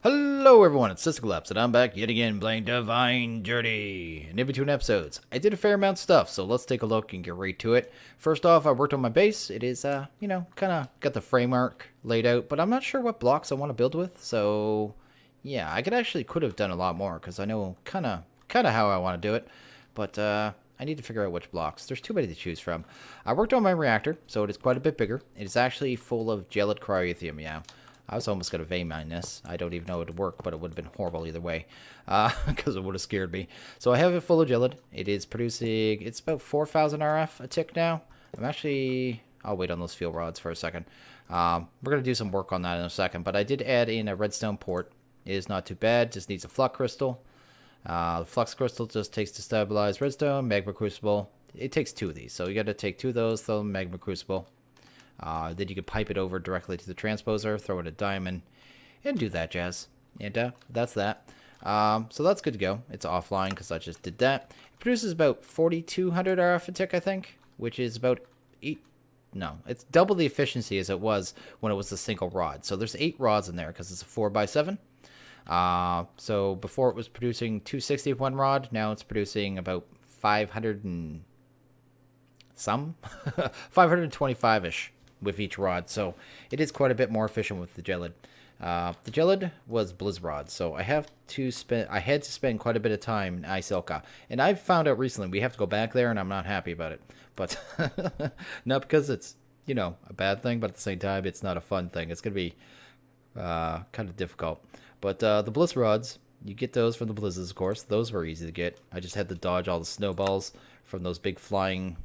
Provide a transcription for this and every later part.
Hello everyone, it's SystemCollapse, and I'm back yet again playing Divine Joruney. And in between episodes, I did a fair amount of stuff, so let's take a look and get right to it. First off, I worked on my base. It is, kind of got the framework laid out, but I'm not sure what blocks I want to build with, so yeah, I could have done a lot more, because I know kind of how I want to do it, but I need to figure out which blocks. There's too many to choose from. I worked on my reactor, so it is quite a bit bigger. It is actually full of gelid cryo-lithium, yeah. I was almost going to vein mine this. I don't even know it would work, but it would have been horrible either way, because it would have scared me. So I have it full of gelid. It is producing, it's about 4,000 RF a tick now. I'll wait on those fuel rods for a second. We're going to do some work on that in a second, but I did add in a redstone port. It is not too bad, just needs a flux crystal. The flux crystal just takes to stabilize redstone, magma crucible. It takes two of these, so you got to take two of those, throw them in magma crucible. Then you could pipe it over directly to the transposer, throw in a diamond, and do that jazz. And that's that. So that's good to go. It's offline because I just did that. It produces about 4,200 RF a tick, I think, which is about it's double the efficiency as it was when it was a single rod. So there's 8 rods in there because it's a 4x7. So before it was producing 260 of one rod, now it's producing about 500 and some, 525-ish. With each rod, so it is quite a bit more efficient with the gelid. The gelid was blizz rod, so I had to spend quite a bit of time in Isilka, and I've found out recently we have to go back there, and I'm not happy about it. But not because it's a bad thing, but at the same time it's not a fun thing. It's gonna be kind of difficult. But the blizz rods, you get those from the blizzes, of course. Those were easy to get. I just had to dodge all the snowballs from those big flying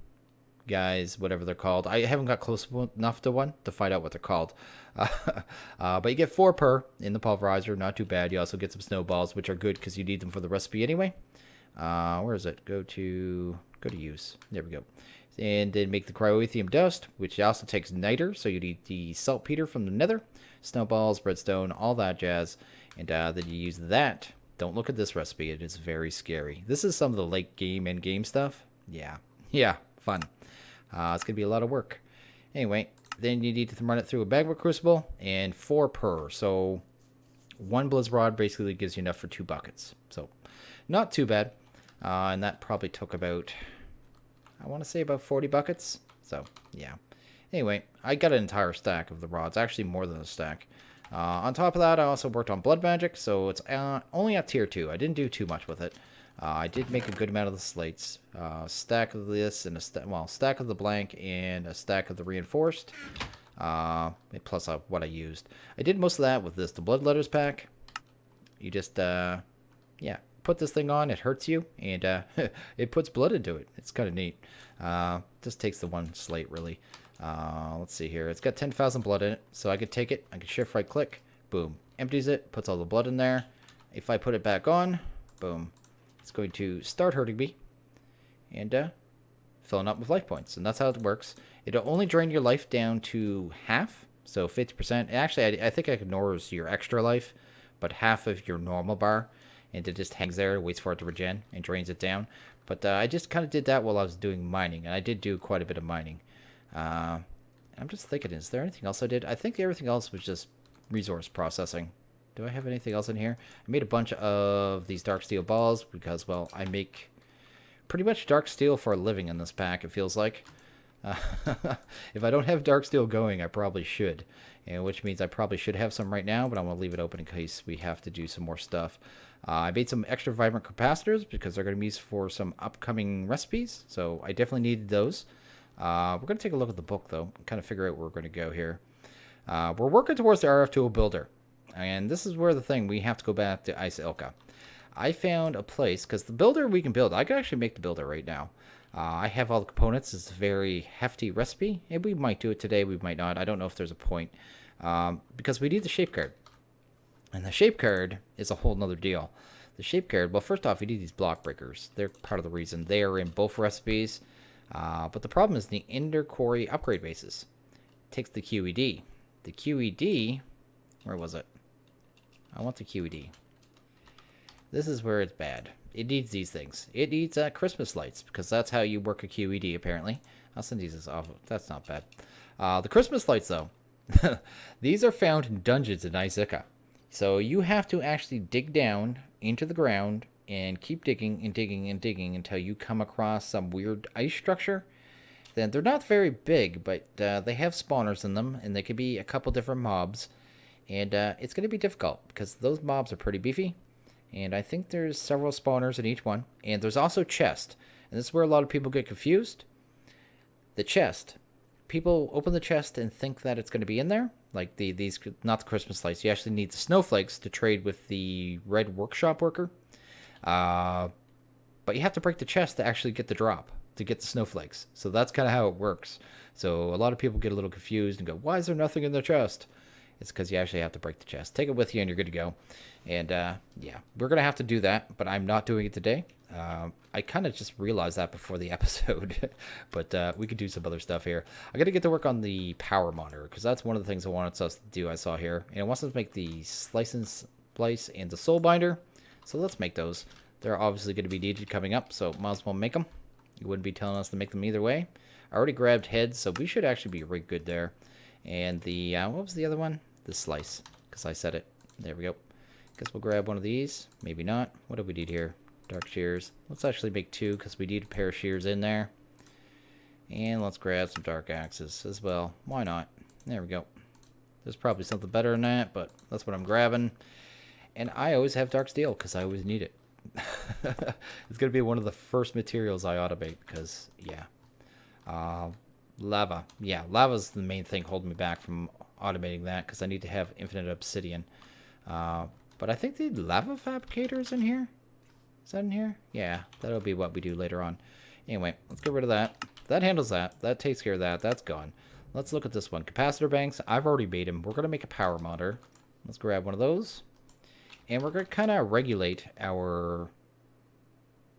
guys, whatever they're called. I haven't got close enough to one to find out what they're called. But you get 4 per in the pulverizer, not too bad. You also get some snowballs, which are good because you need them for the recipe anyway. Where is it? Go to use. There we go. And then make the cryo-lithium dust, which also takes niter, so you need the saltpeter from the nether, snowballs, redstone, all that jazz, and then you use that. Don't look at this recipe. It is very scary. This is some of the late game and game stuff. Yeah, fun. It's going to be a lot of work. Anyway, then you need to run it through a magma crucible and 4 per. So 1 blizz rod basically gives you enough for 2 buckets. So not too bad. And that probably took about, I want to say about 40 buckets. So yeah. Anyway, I got an entire stack of the rods. Actually more than a stack. On top of that, I also worked on blood magic. So it's only at tier 2. I didn't do too much with it. I did make a good amount of the slates. Stack of this and stack of the blank and a stack of the reinforced. Plus what I used. I did most of that with the blood letters pack. You just put this thing on. It hurts you and it puts blood into it. It's kind of neat. Just takes the one slate really. Let's see here. It's got 10,000 blood in it, so I could take it. I could shift right click. Boom. Empties it. Puts all the blood in there. If I put it back on, boom. It's going to start hurting me and filling up with life points. And that's how it works. It'll only drain your life down to half, so 50%. Actually, I think it ignores your extra life, but half of your normal bar. And it just hangs there, waits for it to regen, and drains it down. But I just kind of did that while I was doing mining. And I did do quite a bit of mining. I'm just thinking, is there anything else I did? I think everything else was just resource processing. Do I have anything else in here? I made a bunch of these dark steel balls because, well, I make pretty much dark steel for a living in this pack, it feels like. If I don't have dark steel going, I probably should. Which means I probably should have some right now, but I'm going to leave it open in case we have to do some more stuff. I made some extra vibrant capacitors because they're going to be used for some upcoming recipes. So I definitely needed those. We're going to take a look at the book, though, and kind of figure out where we're going to go here. We're working towards the RF tool builder. And this is where we have to go back to Isilka. I found a place, because the builder we can build, I can actually make the builder right now. I have all the components. It's a very hefty recipe. And we might do it today, we might not. I don't know if there's a point. Because we need the shape card. And the shape card is a whole nother deal. The shape card, well, first off, you need these block breakers. They're part of the reason. They are in both recipes. But the problem is the Ender Quarry upgrade bases. It takes the QED. The QED, where was it? I want the QED. This is where it's bad. It needs these things. It needs Christmas lights, because that's how you work a QED, apparently. I'll send these off. That's not bad. The Christmas lights, though. These are found in dungeons in Isilka. So you have to actually dig down into the ground and keep digging and digging and digging until you come across some weird ice structure. Then they're not very big, but they have spawners in them, and they could be a couple different mobs. And it's going to be difficult because those mobs are pretty beefy. And I think there's several spawners in each one. And there's also chest. And this is where a lot of people get confused. The chest. People open the chest and think that it's going to be in there. Like these, not the Christmas lights. You actually need the snowflakes to trade with the red workshop worker. But you have to break the chest to actually get the drop, to get the snowflakes. So that's kind of how it works. So a lot of people get a little confused and go, why is there nothing in the chest? It's because you actually have to break the chest. Take it with you and you're good to go. And yeah, we're going to have to do that, but I'm not doing it today. I kind of just realized that before the episode, but we could do some other stuff here. I got to get to work on the power monitor because that's one of the things I wanted us to do. I saw here, and it wants us to make the slice and splice and the soul binder. So let's make those. They're obviously going to be needed coming up, so might as well make them. You wouldn't be telling us to make them either way. I already grabbed heads, so we should actually be really good there. And the what was the other one? The slice, because I said it. There we go. Guess we'll grab one of these. Maybe not. What do we need here? Dark shears. Let's actually make two because we need a pair of shears in there. And let's grab some dark axes as well. Why not? There we go. There's probably something better than that, but that's what I'm grabbing. And I always have dark steel because I always need it. It's going to be one of the first materials I automate because, yeah. Lava. Yeah, lava's the main thing holding me back from automating that because I need to have infinite obsidian. But I think the lava fabricator is in here. Is that in here? Yeah, that'll be what we do later on. Anyway, let's get rid of that. That handles that. That takes care of that. That's gone. Let's look at this one. Capacitor banks. I've already made them. We're going to make a power monitor. Let's grab one of those. And we're going to kind of regulate our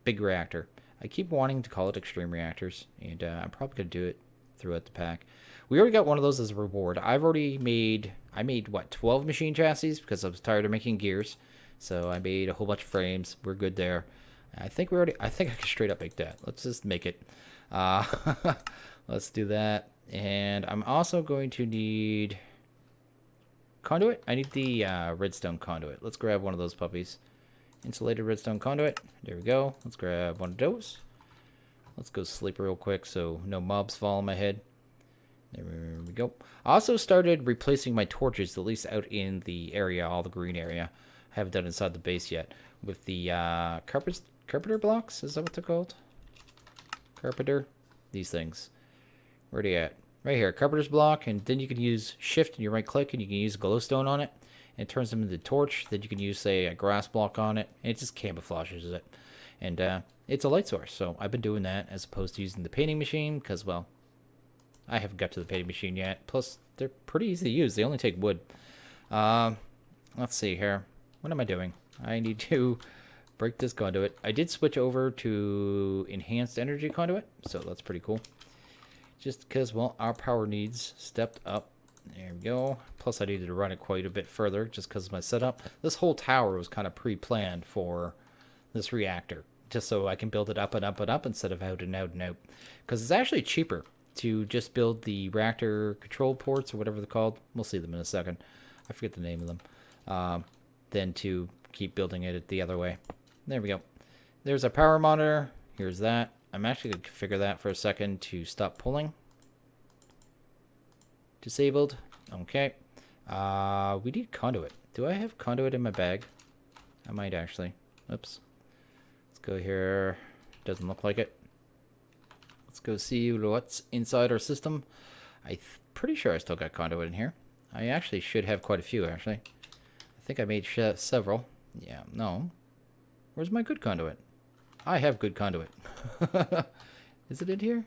big reactor. I keep wanting to call it extreme reactors. And I'm probably going to do it throughout the pack. We already got one of those as a reward. I've already made... I made, what, 12 machine chassis because I was tired of making gears. So I made a whole bunch of frames. We're good there. I think I can straight up make that. Let's just make it. Let's do that. And I'm also going to need conduit. I need the redstone conduit. Let's grab one of those puppies. Insulated redstone conduit. There we go. Let's grab one of those. Let's go sleep real quick so no mobs fall on my head. There we go. I also started replacing my torches, at least out in the area, all the green area. I haven't done inside the base yet. With the carpenter blocks, is that what they're called? Carpenter? These things. Where are they at? Right here, carpenter's block, and then you can use shift and you right click and you can use glowstone on it. And it turns them into torch. Then you can use, say, a grass block on it. And it just camouflages it. And it's a light source, so I've been doing that as opposed to using the painting machine because, well, I haven't got to the painting machine yet. Plus, they're pretty easy to use. They only take wood. Let's see here. What am I doing? I need to break this conduit. I did switch over to enhanced energy conduit, so that's pretty cool. Just because, well, our power needs stepped up. There we go. Plus, I needed to run it quite a bit further just because of my setup. This whole tower was kind of pre-planned for this reactor, just so I can build it up and up and up instead of out and out and out. Because it's actually cheaper to just build the reactor control ports or whatever they're called. We'll see them in a second. I forget the name of them. Than to keep building it the other way. There we go. There's our power monitor. Here's that. I'm actually going to configure that for a second to stop pulling. Disabled. Okay. We need conduit. Do I have conduit in my bag? I might actually. Oops. Let's go here. Doesn't look like it. Let's go see what's inside our system. I'm pretty sure I still got conduit in here. I actually should have quite a few, actually. I think I made several. Yeah, no. Where's my good conduit? I have good conduit. Is it in here?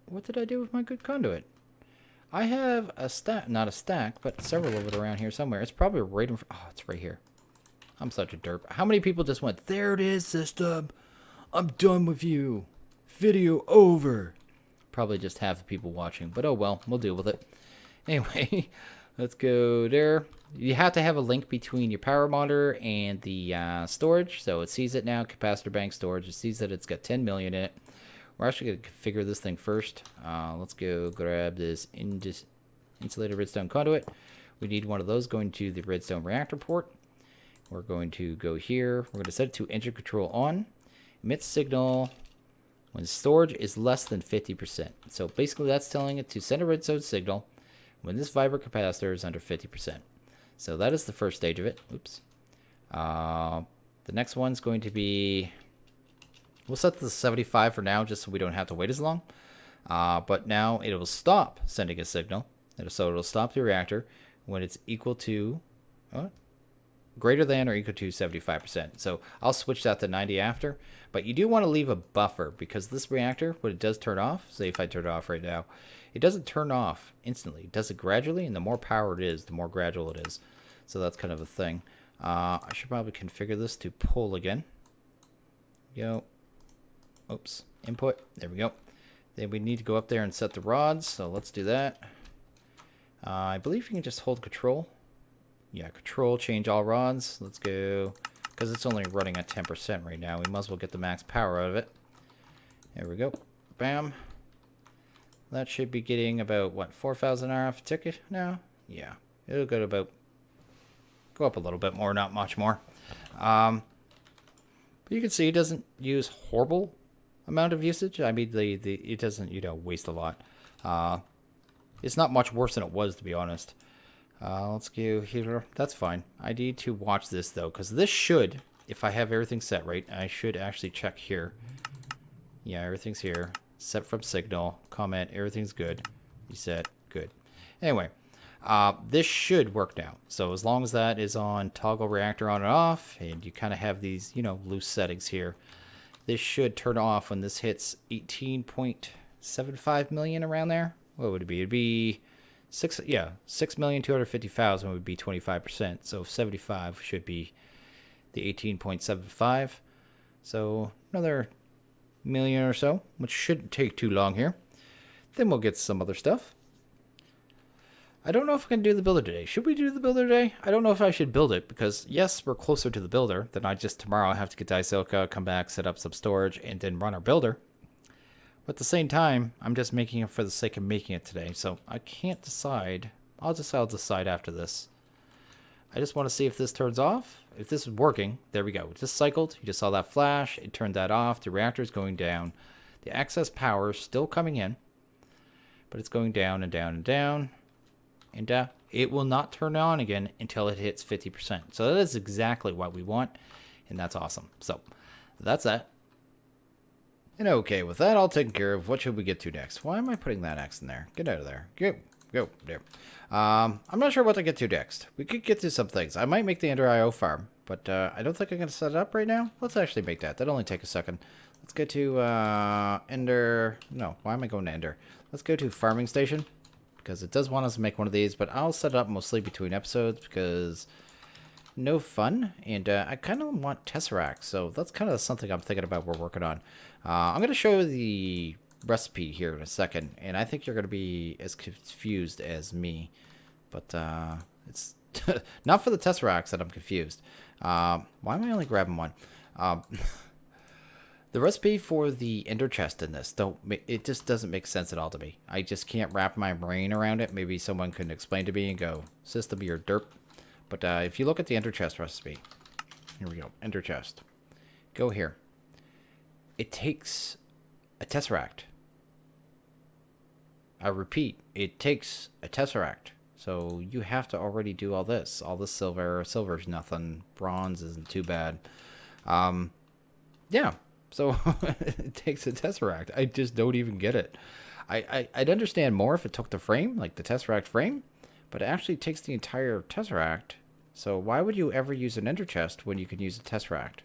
What did I do with my good conduit? I have a stack, not a stack, but several of it around here somewhere. It's probably right in front. Oh, it's right here. I'm such a derp. How many people just went, there it is, system. I'm done with you. Video over. Probably just half the people watching, but oh well, we'll deal with it. Anyway, let's go there. You have to have a link between your power monitor and the storage. So it sees it now, capacitor bank storage. It sees that it's got 10 million in it. We're actually going to configure this thing first. Let's go grab this insulated redstone conduit. We need one of those going to the redstone reactor port. We're going to go here. We're going to set it to engine control on. Emit signal when storage is less than 50%. So basically that's telling it to send a redstone signal when this vibrant capacitor is under 50%. So that is the first stage of it. Oops. The next one's going to be, we'll set the 75 for now just so we don't have to wait as long. But now it will stop sending a signal. So it'll stop the reactor when it's equal to, greater than or equal to 75%. So I'll switch that to 90 after. But you do want to leave a buffer because this reactor, when it does turn off, say if I turn it off right now, it doesn't turn off instantly. It does it gradually, and the more power it is, the more gradual it is. So that's kind of a thing. I should probably configure this to pull again. Go. Oops. Input. There we go. Then we need to go up there and set the rods. So let's do that. I believe you can just hold control. Yeah, control, change all rods. Let's go. Because it's only running at 10% right now. We might as well get the max power out of it. There we go. Bam. That should be getting about, what, 4,000 RF ticket now? Yeah. It'll go to about, go up a little bit more, not much more. But you can see it doesn't use horrible amount of usage. I mean, it doesn't, waste a lot. It's not much worse than it was, to be honest. Let's go here. That's fine. I need to watch this, though, because this should, if I have everything set right, I should actually check here. Yeah, everything's here. Set from signal. Comment. Everything's good. Reset. Good. Anyway, this should work now. So as long as that is on toggle reactor on and off, and you kind of have these, loose settings here, this should turn off when this hits 18.75 million around there. What would it be? It'd be 6,250,000 would be 25%. So 75 should be the 18.75. So another million or so, which shouldn't take too long here. Then we'll get some other stuff. I don't know if I can do the builder today. Should we do the builder today? I don't know if I should build it because, yes, we're closer to the builder than tomorrow I have to get disilica, come back, set up some storage, and then run our builder. But at the same time, I'm just making it for the sake of making it today. So I can't decide. I'll decide after this. I just want to see if this turns off. If this is working, there we go. It just cycled. You just saw that flash. It turned that off. The reactor is going down. The excess power is still coming in. But it's going down and down and down. And it will not turn on again until it hits 50%. So that is exactly what we want. And that's awesome. So that's that. And okay, with that all taken care of, what should we get to next? Why am I putting that X in there? Get out of there. Go. There. I'm not sure what to get to next. We could get to some things. I might make the Ender IO farm, but I don't think I'm going to set it up right now. Let's actually make that. That'll only take a second. Let's go to Ender. No, why am I going to Ender? Let's go to Farming Station, because it does want us to make one of these, but I'll set it up mostly between episodes because no fun, and I kind of want tesseracts, so that's kind of something I'm thinking about we're working on. I'm going to show you the recipe here in a second, and I think you're going to be as confused as me, but it's not for the tesseracts that I'm confused. Why am I only grabbing one? The recipe for the ender chest in this, it just doesn't make sense at all to me. I just can't wrap my brain around it. Maybe someone can explain to me and go, system, you're derp. But if you look at the ender chest recipe, here we go, ender chest. Go here. It takes a tesseract. I repeat, it takes a tesseract. So you have to already do all this. All this silver. Silver's nothing. Bronze isn't too bad. Yeah. So it takes a tesseract. I just don't even get it. I'd understand more if it took the frame, like the tesseract frame, but it actually takes the entire tesseract. So why would you ever use an ender chest when you can use a tesseract?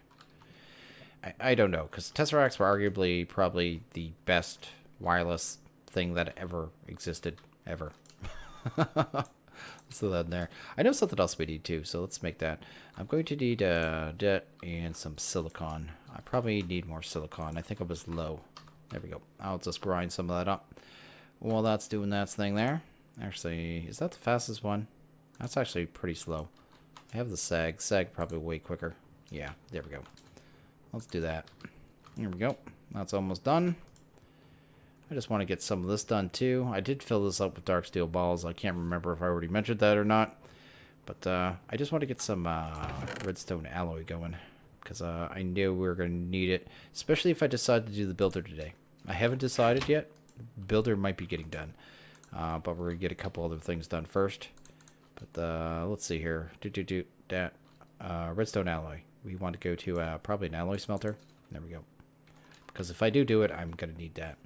I don't know, because tesseracts were arguably probably the best wireless thing that ever existed, ever. Let's throw that in there. I know something else we need too, so let's make that. I'm going to need that and some silicon. I probably need more silicon. I think it was low. There we go. I'll just grind some of that up. While that's doing that thing there. Actually, is that the fastest one? That's actually pretty slow. I have the sag. Sag probably way quicker. Yeah, there we go. Let's do that. Here we go. That's almost done. I just want to get some of this done too. I did fill this up with dark steel balls. I can't remember if I already mentioned that or not. But I just want to get some redstone alloy going, because I know we're going to need it, especially if I decide to do the builder today. I haven't decided yet. Builder might be getting done, but we're going to get a couple other things done first. But let's see here. Redstone alloy. We want to go to probably an alloy smelter. There we go. Because if I do it, I'm going to need that.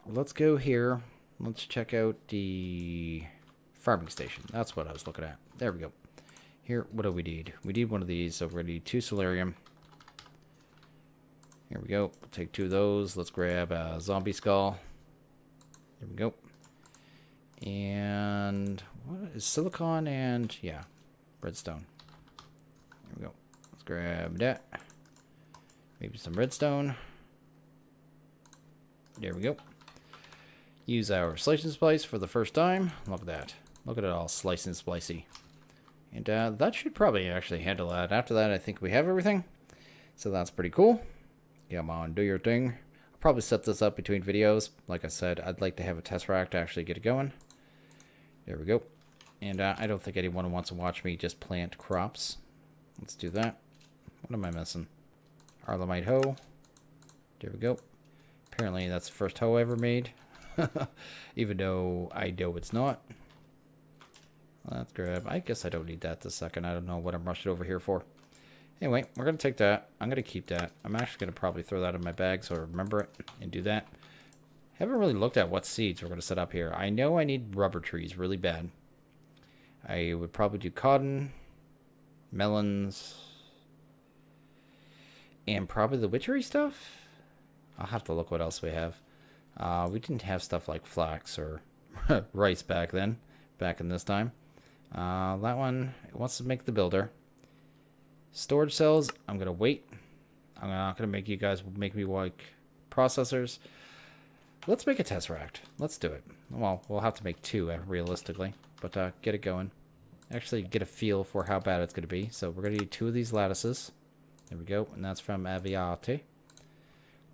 Let's go here. Let's check out the farming station. That's what I was looking at. There we go. Here, what do we need? We need one of these, so we're going to need 2 solarium. Here we go. We'll take 2 of those. Let's grab a zombie skull. There we go. And what is silicon and, yeah, redstone. There we go. Let's grab that. Maybe some redstone. There we go. Use our slice and splice for the first time. Look at that. Look at it all slice and splicey. And that should probably actually handle that. After that, I think we have everything. So that's pretty cool. Come on, do your thing. I'll probably set this up between videos. Like I said, I'd like to have a tesseract to actually get it going. There we go. And I don't think anyone wants to watch me just plant crops. Let's do that. What am I missing? Arlemite hoe. There we go. Apparently that's the first hoe I ever made. Even though I know it's not. Let's grab. I guess I don't need that this second. I don't know what I'm rushing over here for. Anyway, we're going to take that. I'm going to keep that. I'm actually going to probably throw that in my bag so I remember it and do that. Haven't really looked at what seeds we're going to set up here. I know I need rubber trees really bad. I would probably do cotton, melons, and probably the witchery stuff. I'll have to look what else we have. We didn't have stuff like flax or rice back then, back in this time. That one, it wants to make the builder. Storage cells, I'm going to wait. I'm not going to make you guys make me like processors. Let's make a tesseract. Let's do it. Well, we'll have to make 2 realistically, but get it going. Actually get a feel for how bad it's going to be. So we're going to need 2 of these lattices. There we go, and that's from Aviate.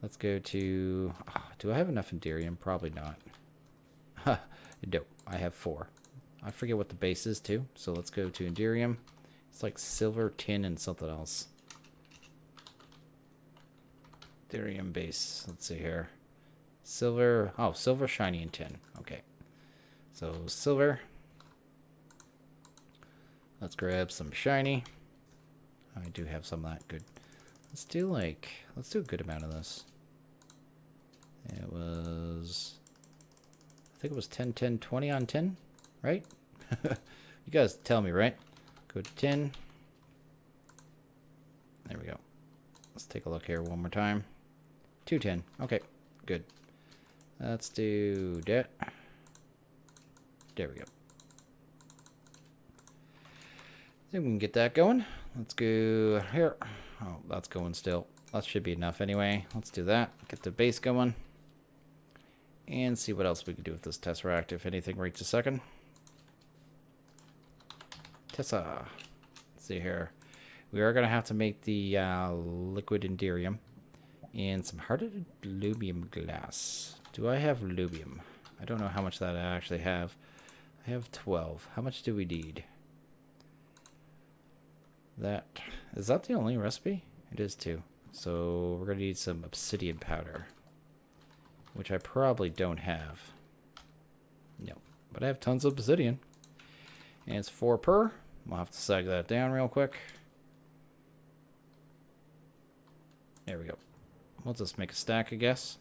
Let's go to... do I have enough Enderium? Probably not. No, I have 4. I forget what the base is too. So let's go to Enderium. It's like silver, tin, and something else. Enderium base. Let's see here. Silver. Oh, silver, shiny, and tin. Okay. So silver. Let's grab some shiny. I do have some of that. Good. Let's do a good amount of this. It was, I think it was 10, 10, 20 on 10, right? You guys tell me, right? Go to 10. There we go. Let's take a look here one more time. 210. Okay, good. Let's do that. There we go. Then we can get that going. Let's go here. Oh, that's going still. That should be enough anyway. Let's do that. Get the base going. And see what else we can do with this tesseract, if anything right this second. Tessa. Let's see here. We are going to have to make the liquid Enderium. And some hardened lubium glass. Do I have lubium? I don't know how much that I actually have. I have 12. How much do we need? Is that the only recipe? It is too. So we're going to need some obsidian powder, which I probably don't have. No, but I have tons of obsidian. And it's 4 per. We'll have to sag that down real quick. There we go. We'll just make a stack, I guess.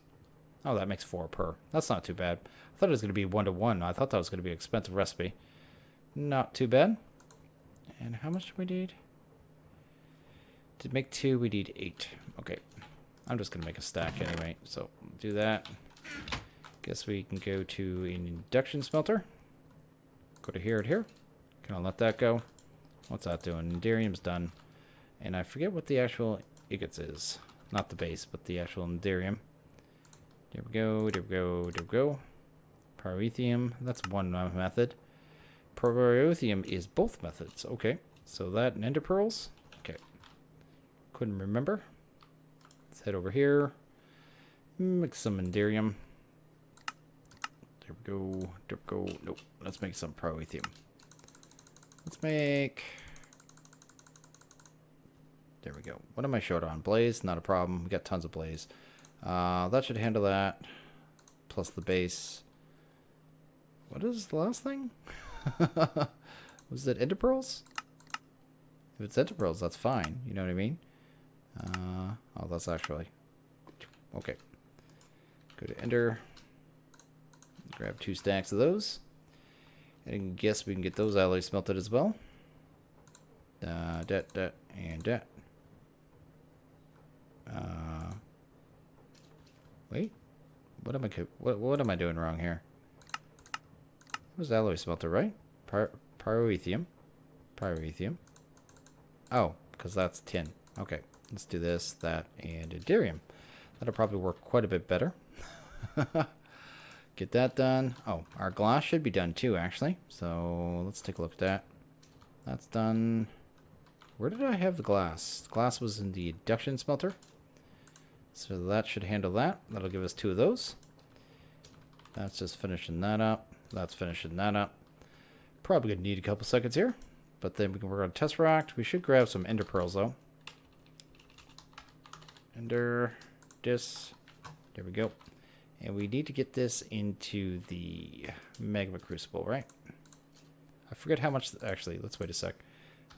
Oh, that makes 4 per. That's not too bad. I thought it was going to be 1-to-1. I thought that was going to be an expensive recipe. Not too bad. And how much do we need? To make 2, we need 8. Okay. I'm just going to make a stack anyway. So, do that. Guess we can go to an induction smelter. Go to here and here. Can I let that go? What's that doing? Enderium's done. And I forget what the actual ingots is. Not the base, but the actual Enderium. There we go, there we go, there we go. Pyrotheum, that's one method. Pyrotheum is both methods. Okay, so that and ender pearls. Okay, couldn't remember. Let's head over here. Mix some Enderium. There we go, there we go. Nope, let's make some Pyrotheum. let's make... There we go. What am I short on? Blaze? Not a problem. We got tons of blaze. That should handle that. Plus the base. What is the last thing? Was it ender pearls? If it's ender pearls, that's fine. You know what I mean? Oh, that's actually... Okay. Go to ender. Grab 2 stacks of those. And I guess we can get those alloys smelted as well. That, and that. Wait. What am I doing wrong here? It was alloy smelter, right? Pyroethium. Pyroethium. Oh, because that's tin. Okay. Let's do this, that, and Enderium. That'll probably work quite a bit better. Get that done. Oh, our glass should be done too, actually. So let's take a look at that. That's done. Where did I have the glass? The glass was in the induction smelter. So that should handle that. That'll give us 2 of those. That's just finishing that up. That's finishing that up. Probably going to need a couple seconds here. But then we can work on tesseract. We should grab some ender pearls, though. Ender. Dis. There we go. And we need to get this into the magma crucible, right? I forget how much... Actually, let's wait a sec.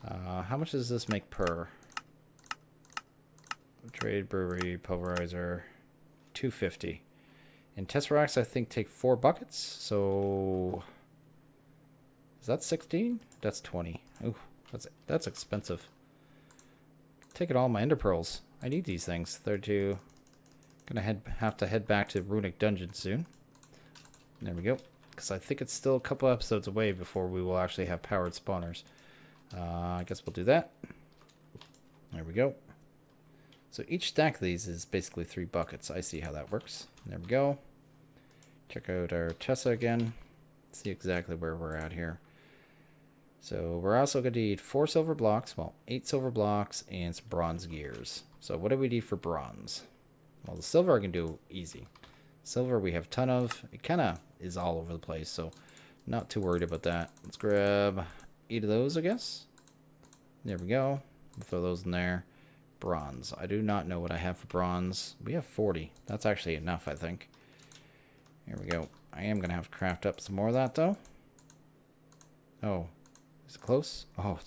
How much does this make per... Trade, brewery, pulverizer... 250. And tesseracts, I think, take 4 buckets. So... Is that 16? That's 20. Ooh, that's expensive. Taking all my ender pearls. I need these things. 32... Gonna have to head back to Runic Dungeon soon. There we go. Because I think it's still a couple episodes away before we will actually have powered spawners. I guess we'll do that. There we go. So each stack of these is basically 3 buckets. I see how that works. There we go. Check out our Tessa again. See exactly where we're at here. So we're also going to need 4 silver blocks. Well, 8 silver blocks and some bronze gears. So what do we need for bronze? Well, the silver I can do easy. Silver we have a ton of. It kind of is all over the place, so not too worried about that. Let's grab 8 of those, I guess. There we go. We'll throw those in there. Bronze. I do not know what I have for bronze. We have 40. That's actually enough, I think. Here we go. I am going to have to craft up some more of that, though. Oh. Is it close? Oh,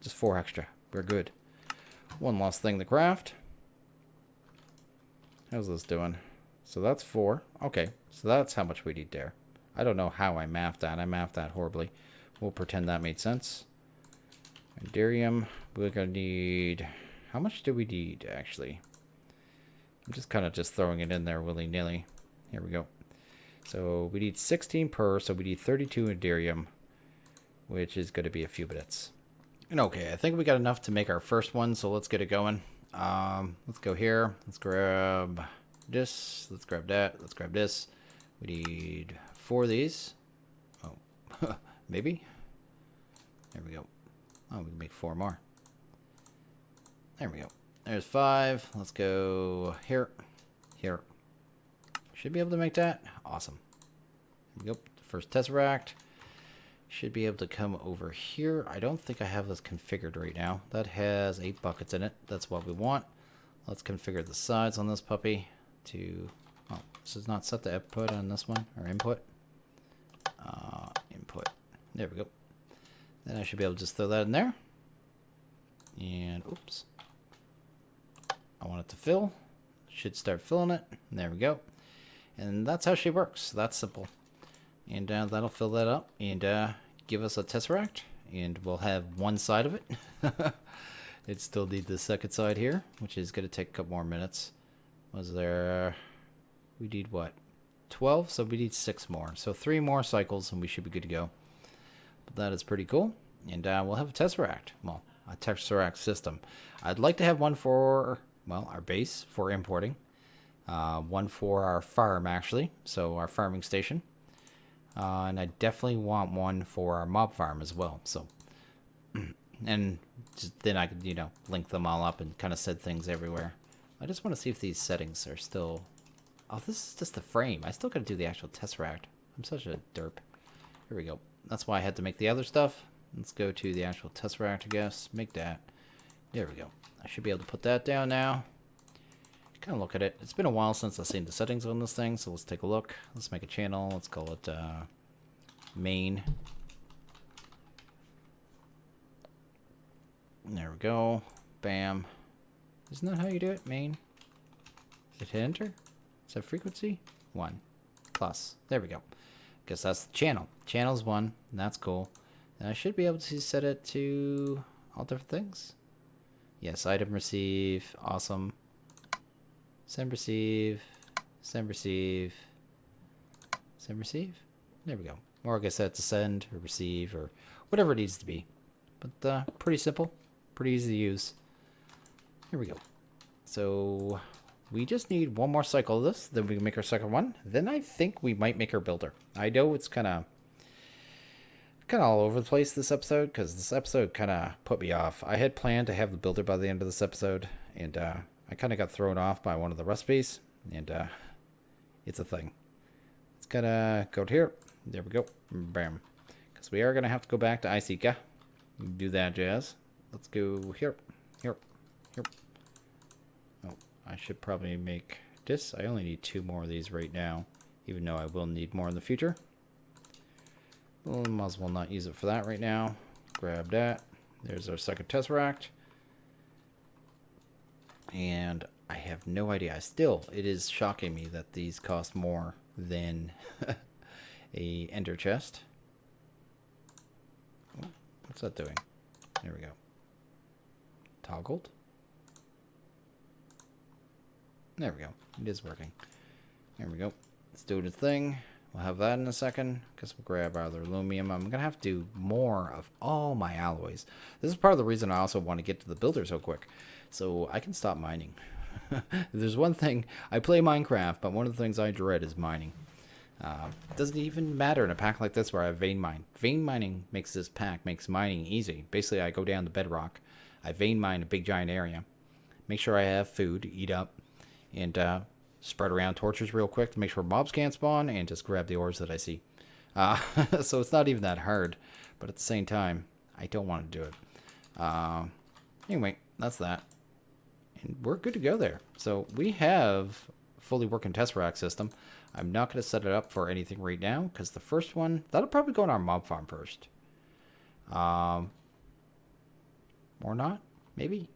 just 4 extra. We're good. One last thing to craft. How's this doing? So that's 4. Okay, so that's how much we need there. I don't know how I mapped that. I mapped that horribly. We'll pretend that made sense. Enderium, we're going to need... How much do we need, actually? I'm just kind of throwing it in there willy-nilly. Here we go. So we need 16 per, so we need 32 Enderium, which is going to be a few minutes. And okay, I think we got enough to make our first one, so let's get it going. Let's go here. Let's grab this. Let's grab that. Let's grab this. We need 4 of these. Oh, maybe. There we go. Oh, we can make 4 more. There we go. There's 5. Let's go here. Here. Should be able to make that. Awesome. There we go. First tesseract. Should be able to come over here. I don't think I have this configured right now. That has 8 buckets in it. That's what we want. Let's configure the sides on this puppy to... Oh, this is not set to output on this one, or input. Input. There we go. Then I should be able to just throw that in there. And, oops. I want it to fill. Should start filling it. There we go. And that's how she works. That's simple. And that'll fill that up and give us a tesseract. And we'll have one side of it. It still needs the second side here, which is going to take a couple more minutes. Was there... We need what? 12? So we need 6 more. So 3 more cycles and we should be good to go. But that is pretty cool. And we'll have a tesseract. Well, a tesseract system. I'd like to have one for, well, our base for importing. One for our farm, actually. So our farming station. And I definitely want one for our mob farm as well. So, and just, then I could, you know, link them all up and kind of set things everywhere. I just want to see if these settings are still... Oh, this is just the frame. I still got to do the actual tesseract. I'm such a derp. Here we go. That's why I had to make the other stuff. Let's go to the actual tesseract, I guess. Make that. There we go. I should be able to put that down now. Kind of look at it. It's been a while since I've seen the settings on this thing, so let's take a look. Let's make a channel. Let's call it main. There we go. Bam. Isn't that how you do it? Main. Is it hit enter? Is that frequency? 1. Plus. There we go. Guess that's the channel. Channel's 1. And that's cool. And I should be able to set it to all different things. Yes, item receive. Awesome. Send receive. Send receive. Send receive. There we go. Or I guess that's to send or receive or whatever it needs to be. But pretty simple. Pretty easy to use. Here we go. So we just need one more cycle of this. Then we can make our second one. Then I think we might make our builder. I know it's kind of all over the place this episode, because this episode kind of put me off. I had planned to have the builder by the end of this episode, and I kind of got thrown off by one of the recipes, and it's a thing. It's gonna go to here. There we go. Bam. Because we are going to have to go back to Isika. Do that jazz. Let's go here. Here. Here. Oh, I should probably make this. I only need 2 more of these right now, even though I will need more in the future. Well, might as well not use it for that right now. Grab that. There's our second tesseract. And I have no idea. It is shocking me that these cost more than a ender chest. Oh, what's that doing? There we go. Toggled. There we go. It is working. There we go. Let's do the thing. We'll have that in a second. Guess we'll grab our other aluminum. I'm going to have to do more of all my alloys. This is part of the reason I also want to get to the builder so quick, so I can stop mining. There's one thing, I play Minecraft, but one of the things I dread is mining. It doesn't even matter in a pack like this where I have vein mine. Vein mining makes this pack, makes mining easy. Basically, I go down to bedrock. I vein mine a big giant area. Make sure I have food to eat up. And spread around torches real quick to make sure mobs can't spawn, and just grab the ores that I see. So it's not even that hard, but at the same time, I don't want to do it. Anyway, that's that. And we're good to go there. So we have a fully working tesseract system. I'm not going to set it up for anything right now, because the first one, that'll probably go on our mob farm first. Or not, maybe.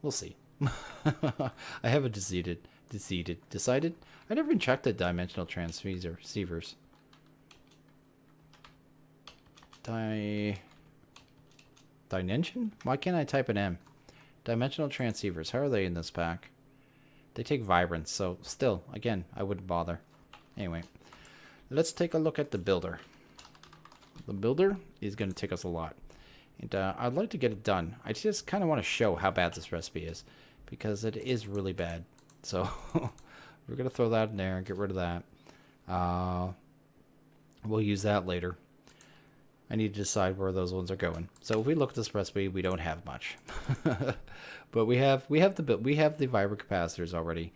We'll see. I haven't decided. I never even checked the dimensional transceivers. Dimension? Why can't I type an M? Dimensional transceivers. How are they in this pack? They take vibrance, so still, again, I wouldn't bother. Anyway, let's take a look at the builder. The builder is going to take us a lot. And I'd like to get it done. I just kind of want to show how bad this recipe is, because it is really bad. So we're going to throw that in there and get rid of that. We'll use that later. I need to decide where those ones are going. So if we look at this recipe, we don't have much. But we have the vibra capacitors already.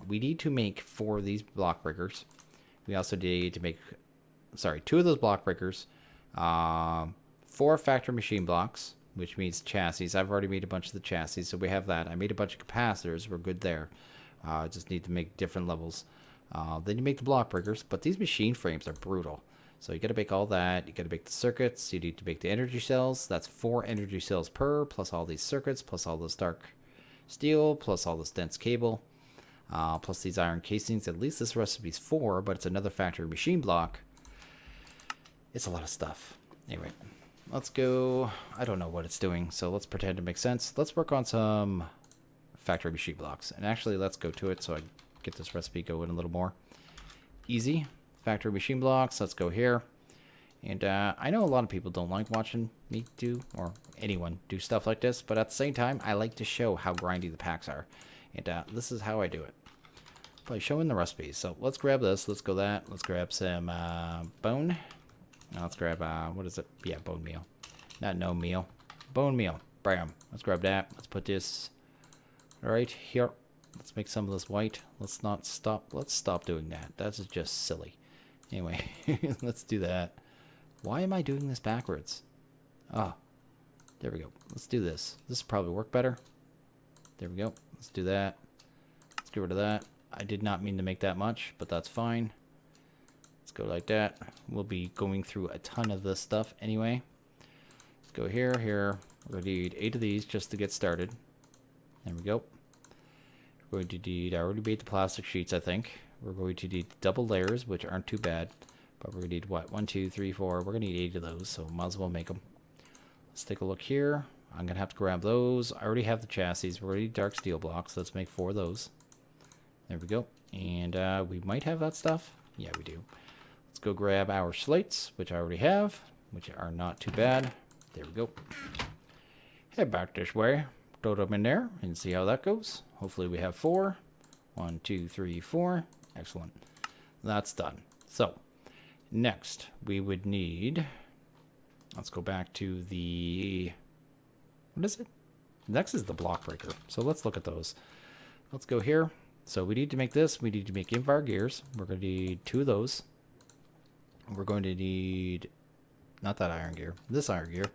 We need to make 4 of these block breakers. We also need to make 2 of those block breakers. 4 factory machine blocks, which means chassis. I've already made a bunch of the chassis, so we have that. I made a bunch of capacitors. We're good there. Just need to make different levels. Then you make the block breakers, but these machine frames are brutal. So you got to make all that. You got to make the circuits. You need to make the energy cells. That's 4 energy cells per, plus all these circuits, plus all this dark steel, plus all this dense cable, plus these iron casings. At least this recipe's 4, but it's another factory machine block. It's a lot of stuff. Anyway, let's go. I don't know what it's doing, so let's pretend it makes sense. Let's work on some factory machine blocks. And actually, let's go to it so I get this recipe going a little more easy. Factory machine blocks. Let's go here. And I know a lot of people don't like watching me do, or anyone do stuff like this, but at the same time, I like to show how grindy the packs are. And this is how I do it, by showing the recipes. So let's grab this. Let's go that. Let's grab some bone. Now let's grab, what is it? Yeah, bone meal. Not no meal. Bone meal. Bam. Let's grab that. Let's put this right here. Let's make some of this white. Let's not stop. Let's stop doing that. That's just silly. Anyway, let's do that. Why am I doing this backwards? Ah, there we go. Let's do this. This will probably work better. There we go. Let's do that. Let's get rid of that. I did not mean to make that much, but that's fine. Let's go like that. We'll be going through a ton of this stuff anyway. Let's go here, here. We're going to need 8 of these just to get started. There we go. We're going to need, I already made the plastic sheets, I think. We're going to need double layers, which aren't too bad. But we're going to need, what, 1, 2, 3, 4. We're going to need 8 of those, so might as well make them. Let's take a look here. I'm going to have to grab those. I already have the chassis. We're going to need dark steel blocks. Let's make 4 of those. There we go. And we might have that stuff. Yeah, we do. Let's go grab our slates, which I already have, which are not too bad. There we go. Head back this way. Throw them in there and see how that goes. Hopefully we have 4. 1, 2, 3, 4. Excellent. That's done. So, next we would need... Let's go back to the... What is it? Next is the block breaker. So let's look at those. Let's go here. So we need to make this. We need to make invar gears. We're going to need 2 of those. We're going to need... Not that iron gear. This iron gear.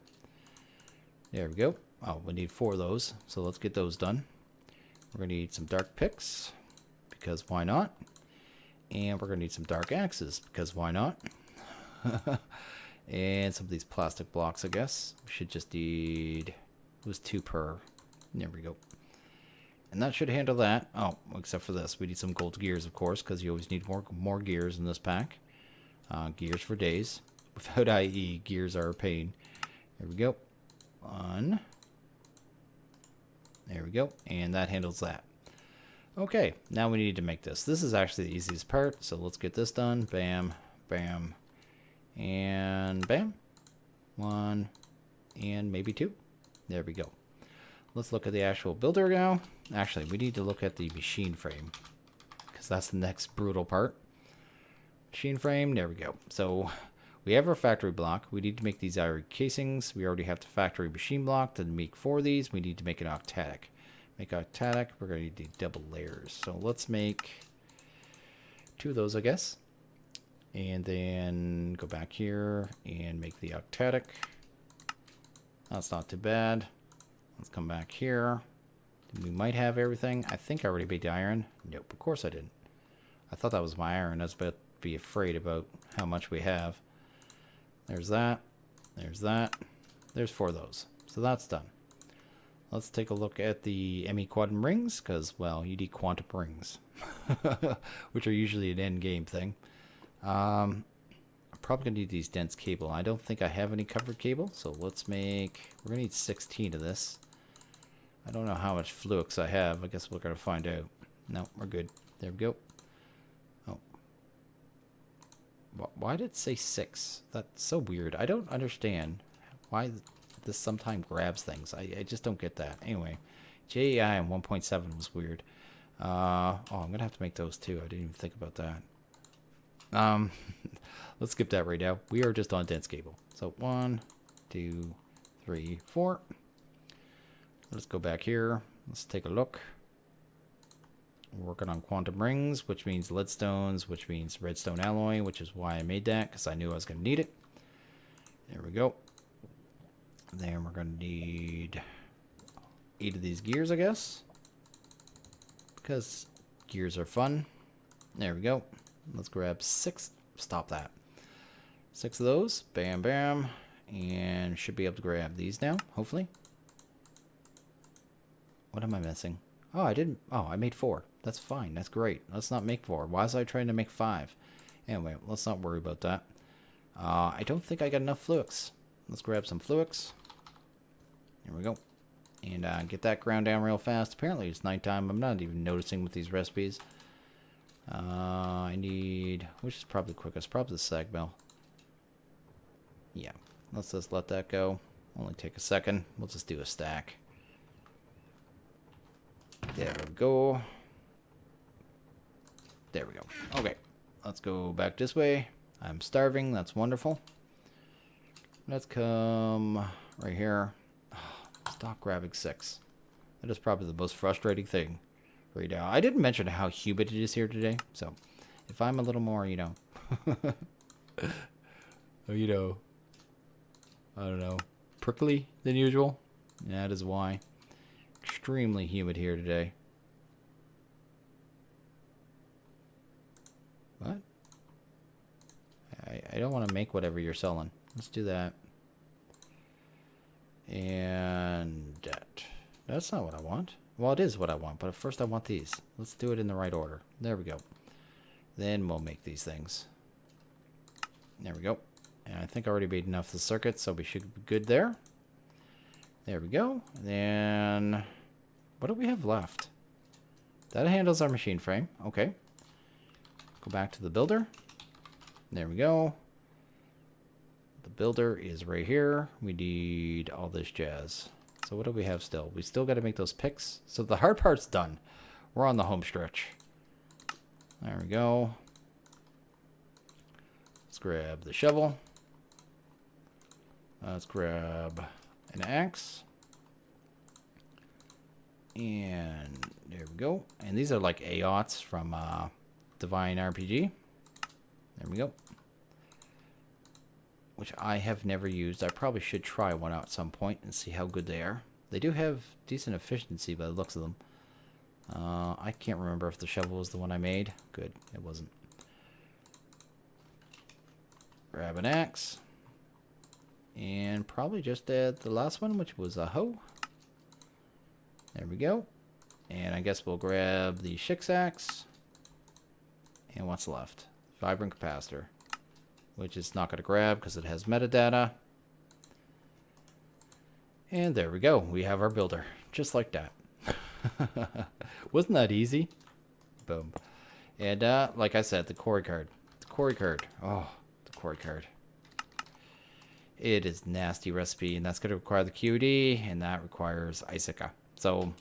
There we go. Oh, we need 4 of those. So let's get those done. We're going to need some dark picks. Because why not? And we're going to need some dark axes. Because why not? And some of these plastic blocks, I guess. We should just need... It was 2 per. There we go. And that should handle that. Oh, except for this. We need some gold gears, of course, because you always need more gears in this pack. Gears for days. Without IE, gears are a pain. There we go. 1. There we go. And that handles that. Okay, now we need to make this. This is actually the easiest part, so let's get this done. Bam, bam, and bam. 1, and maybe 2. There we go. Let's look at the actual builder now. Actually, we need to look at the machine frame, because that's the next brutal part. Machine frame, there we go. So we have our factory block. We need to make these iron casings. We already have the factory machine block to make 4 of these. We need to make an octatic. Make octatic, we're going to need double layers. So let's make 2 of those, I guess. And then go back here and make the octatic. That's not too bad. Let's come back here. We might have everything. I think I already made the iron. Nope, of course I didn't. I thought that was my iron. I was about to be afraid about how much we have. There's that. There's that. There's 4 of those. So that's done. Let's take a look at the ME quantum rings, because, well, you need quantum rings, which are usually an end game thing. I'm probably going to need these dense cable. I don't think I have any covered cable, so let's make... We're going to need 16 of this. I don't know how much flux I have. I guess we're going to find out. No, we're good. There we go. Oh. Why did it say 6? That's so weird. I don't understand why this sometimes grabs things. I just don't get that. Anyway, JEI and 1.7 was weird. Oh, I'm going to have to make those too. I didn't even think about that. Let's skip that right now. We are just on dense cable. So 1, 2, 3, 4. Let's go back here. Let's take a look. We're working on quantum rings, which means lead stones, which means redstone alloy, which is why I made that, because I knew I was going to need it. There we go. Then we're going to need 8 of these gears, I guess, because gears are fun. There we go. Let's grab 6. Stop that. 6 of those. Bam, bam. And should be able to grab these now, hopefully. What am I missing? Oh, I didn't. Oh, I made 4. That's fine. That's great. Let's not make 4. Why was I trying to make 5? Anyway, let's not worry about that. I don't think I got enough flux. Let's grab some flux. Here we go. And get that ground down real fast. Apparently it's nighttime. I'm not even noticing with these recipes. I need... Which is probably quickest? Probably the sag mill. Yeah. Let's just let that go. Only take a second. We'll just do a stack. There we go. There we go. Okay. Let's go back this way. I'm starving. That's wonderful. Let's come right here. Stop grabbing 6. That is probably the most frustrating thing right now. I didn't mention how humid it is here today, so if I'm a little more, you know, I don't know, prickly than usual. That is why. Extremely humid here today. What? I don't want to make whatever you're selling. Let's do that. And that. That's not what I want. Well, it is what I want, but first I want these. Let's do it in the right order. There we go. Then we'll make these things. There we go. And I think I already made enough of the circuit, so we should be good there. There we go. And then what do we have left? That handles our machine frame. Okay. Go back to the builder. There we go. The builder is right here. We need all this jazz. So what do we have still? We still got to make those picks. So the hard part's done. We're on the home stretch. There we go. Let's grab the shovel. Let's grab an axe. And there we go. And these are like AOTs from Divine RPG. There we go. Which I have never used. I probably should try one out at some point and see how good they are. They do have decent efficiency by the looks of them. I can't remember if the shovel was the one I made. Good, it wasn't. Grab an axe. And probably just add the last one, which was a hoe. There we go. And I guess we'll grab the Shix axe. And what's left? Vibrant capacitor. Which it's not going to grab because it has metadata. And there we go. We have our builder. Just like that. Wasn't that easy? Boom. And like I said, the Corey card. The Corey card. Oh, the Corey card. It is nasty recipe, and that's going to require the QD, and that requires Icica. So,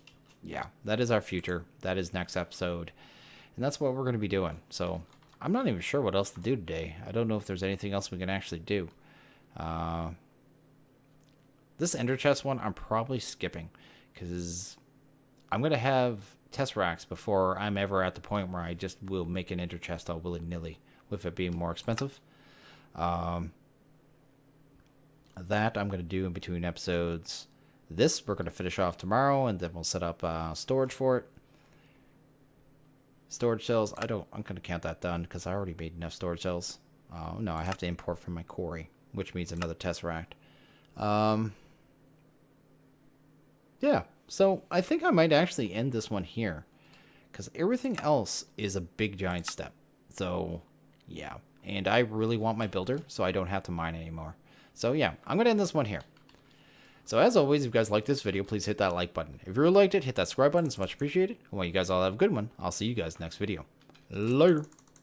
yeah, that is our future. That is next episode. And that's what we're going to be doing. So, I'm not even sure what else to do today. I don't know if there's anything else we can actually do. This ender chest one, I'm probably skipping. Because I'm going to have tesseracts before I'm ever at the point where I just will make an ender chest all willy-nilly. With it being more expensive. That I'm going to do in between episodes. This we're going to finish off tomorrow, and then we'll set up storage for it. Storage cells, I'm going to count that done because I already made enough storage cells. No, I have to import from my quarry, which means another tesseract. Yeah, so I think I might actually end this one here because everything else is a big giant step. So yeah, and I really want my builder so I don't have to mine anymore. So yeah, I'm going to end this one here. So as always, if you guys like this video, please hit that like button. If you really liked it, hit that subscribe button. It's much appreciated. And while you guys all have a good one, I'll see you guys next video. Later.